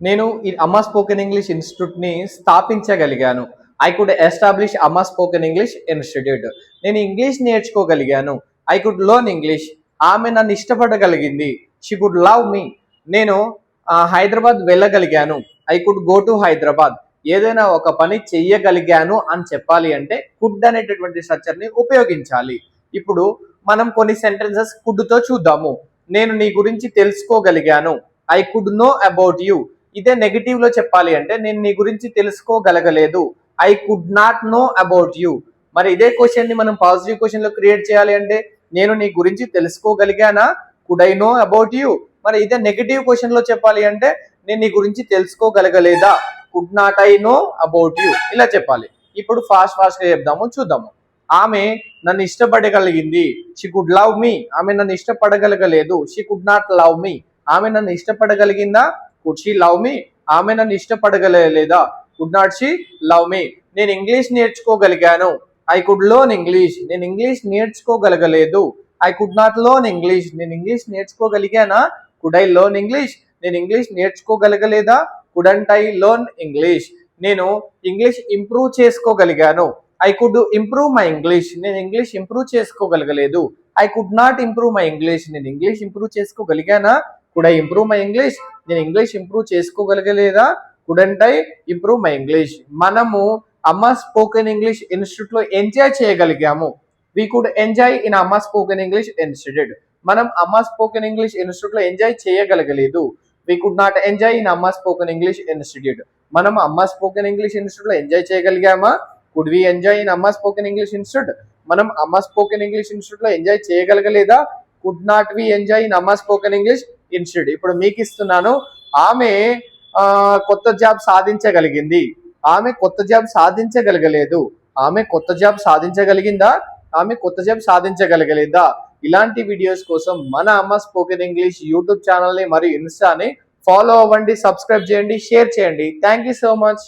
నేను ఈ Amma spoken English ఇన్స్టిట్యూట్‌ని స్థాపించగలిగాను. I could establish Amma spoken English institute. నేను ఇంగ్లీష్ నేర్చుకోగలిగాను. I could learn English. ఆమె నన్ను ఇష్టపడగలిగింది. She could love me. నేను హైదరాబాద్ వెళ్ళగలిగాను. I could go to Hyderabad. ఏదైనా ఒక పని చెయ్యగలిగాను అని చెప్పాలి అంటే కుడ్ అనేటటువంటి స్ట్రక్చర్‌ని ఉపయోగించాలి. ఇప్పుడు మనం కొన్ని సెంటెన్సెస్ కుడ్‌తో చూద్దాము. నేను నీ గురించి తెలుసుకోగలిగాను. I could know about you. ఇదే నెగటివ్ లో చెప్పాలి అంటే నేను నీ గురించి తెలుసుకోగలగలేదు. I could not know about you. మరి ఇదే క్వశ్చన్ ని మనం పాజిటివ్ క్వశ్చన్ లో క్రియేట్ చేయాలి అంటే నేను నీ గురించి తెలుసుకోగలిగానా? Could I know about you. మరి ఇదే నెగటివ్ క్వశ్చన్ లో చెప్పాలి అంటే నేను నీ గురించి తెలుసుకోగలగలేదా? Could not I know about you. ఇలా చెప్పాలి. ఇప్పుడు ఫాస్ట్ గా చెప్దాము, చూద్దాము. ఆమె నన్ను ఇష్టపడగలిగింది. She could love me. ఆమె నన్ను ఇష్టపడగలగలేదు. She could not love me. ఆమె నన్ను ఇష్టపడగలిగిందా? Could she love me. ఆమె నన్ను ఇష్టపడగలేదా? Could not she love me. నేను ఇంగ్లీష్ నేర్చుకోగలిగాను. I could learn English. నేను ఇంగ్లీష్ నేర్చుకోగలగలేదు. I could not learn English. నేను ఇంగ్లీష్ నేర్చుకోగలిగానా? Could I learn English. నేను ఇంగ్లీష్ నేర్చుకోగలగలేదా? Couldn't I learn English. నేను ఇంగ్లీష్ ఇంప్రూవ్ చేసుకోగలిగాను. I could improve my English. నేను ఇంగ్లీష్ ఇంప్రూవ్ చేసుకోగలగలేదు. I could not improve my English. నేను ఇంగ్లీష్ ఇంప్రూవ్ చేసుకోగలిగానా? Could I improve my English. నేను English improve చేసుకోగలగలేదా? Couldn't I improve my English. మనము Amma spoken English institute లో enjoy చేయగలిగాము. We could enjoy in Amma spoken English institute. మనం Amma spoken English institute లో enjoy చేయగలగలేదు. We could not enjoy in Amma spoken English institute. మనం Amma spoken English institute లో enjoy చేయగలిగామా? Could we enjoy in Amma spoken English institute. మనం Amma spoken English institute లో enjoy చేయగలగలేదా? Could not we enjoy in Amma spoken English institute. ఇప్పుడు మీకు ఇస్తున్నాను. ఆమె కొత్త జాబ్ సాధించగలిగింది. ఆమె కొత్త జాబ్ సాధించగలగలేదు. ఆమె కొత్త జాబ్ సాధించగలిగిందా? ఆమె కొత్త జాబ్ సాధించగలగలేదా? ఇలాంటి వీడియోస్ కోసం మన అమ్మ స్పోకెన్ ఇంగ్లీష్ యూట్యూబ్ ఛానల్ని మరియు ఇన్స్టాని ఫాలో అవ్వండి, సబ్స్క్రైబ్ చేయండి, షేర్ చేయండి. Thank you so much.